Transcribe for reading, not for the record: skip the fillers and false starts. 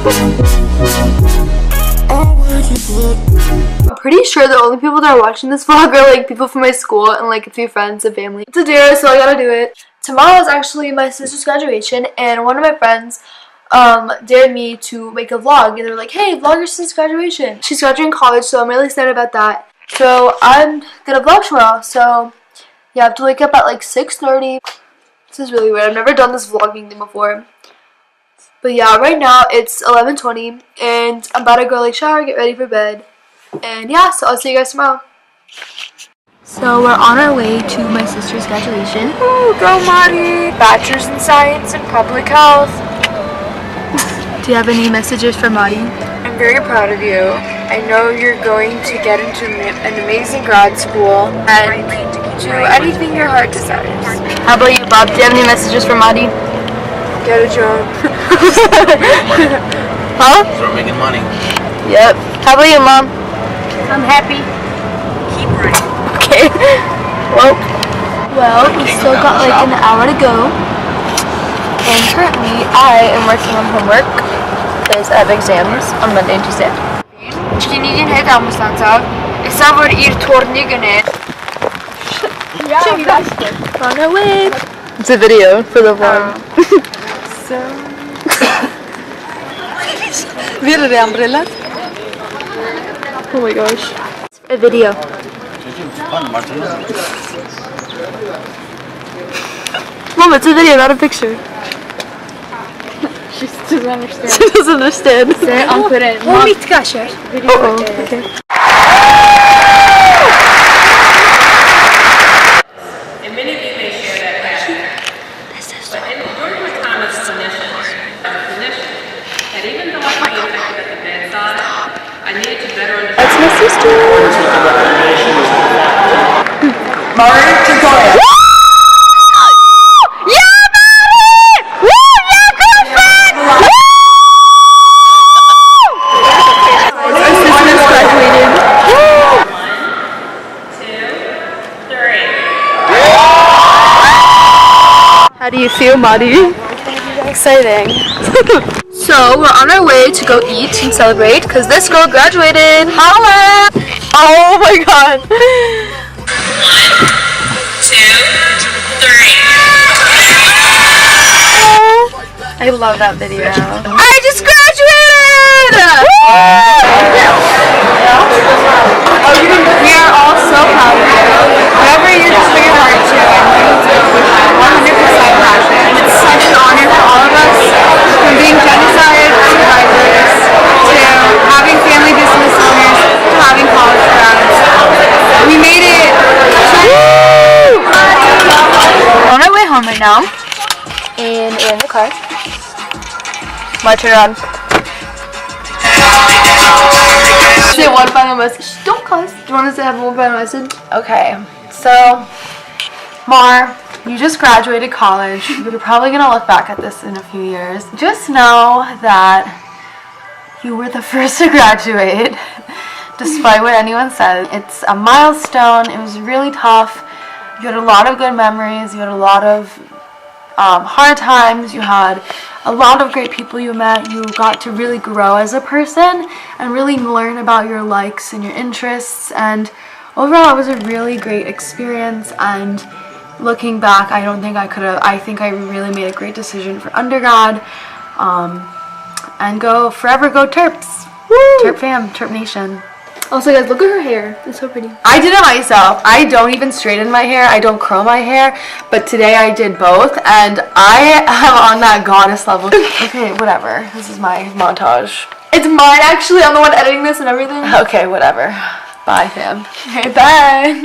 I'm pretty sure the only people that are watching this vlog are like people from my school and like a few friends and family. It's a dare, so I gotta do it. Tomorrow is actually my sister's graduation, and one of my friends dared me to make a vlog, and they were like, hey, vlog your sister's graduation. She's graduating college, so I'm really excited about that. So I'm gonna vlog tomorrow. So yeah, I have to wake up at like 6:30. This is really weird. I've never done this vlogging thing before. But yeah, right now it's 11:20 and I'm about to go like shower, get ready for bed. And yeah, so I'll see you guys tomorrow. So we're on our way to my sister's graduation. Ooh, go Mari! Bachelor's in Science and Public Health. Do you have any messages for Madi? I'm very proud of you. I know you're going to get into an amazing grad school and do anything your heart desires. How about you, Bob? Do you have any messages for Madi? Get a job. Huh? Start making money. Yep. How about you, Mom? I'm happy. Keep running. Okay. Well, we still got like an hour to go. And currently, I am working on homework because I have exams on Monday and Tuesday. Чинигийн хэд амсанцаа. Эсавэр ир турныг нэ. On our way. It's a video for the vlog. Vill du umbrella? Oh my gosh. A video. Mom, it's a video, not a picture. She doesn't understand. She doesn't understand. I'll put it. Oh, mitt kanske. Uh-oh. Okay. And many of you may share that passion. But during my time as a clinician, that even though I was effective at the bedside, I needed to better understand. That's my sister. Mari Tagoya. How do you feel, Madi? Exciting. So, we're on our way to go eat and celebrate because this girl graduated. Holla! Oh my god. 1, 2, 3. I love that video. I just graduated! We are all so proud of you. Whatever you just put your heart to and you do 100% passion. It's such an honor for all of us, from being genocide survivors to having family business owners to having college grads. We made it. We're on our way home right now, and we're in the car. My turn on. Say one final message. Don't cuss. Do you want us to have one final message? Okay, so Mar, you just graduated college. You're probably gonna look back at this in a few years. Just know that you were the first to graduate, despite what anyone said. It's a milestone. It was really tough. You had a lot of good memories. You had a lot of hard times. You had a lot of great people you met. You got to really grow as a person and really learn about your likes and your interests. And overall, it was a really great experience. And looking back, I don't think I could have. I think I really made a great decision for undergrad. And forever go Terps. Woo! Terp fam, Terp Nation. Also, guys, look at her hair. It's so pretty. I did it myself. I don't even straighten my hair. I don't curl my hair. But today I did both, and I am on that goddess level. Okay, whatever. This is my montage. It's mine, actually. I'm the one editing this and everything. Okay, whatever. Bye, fam. Okay, bye.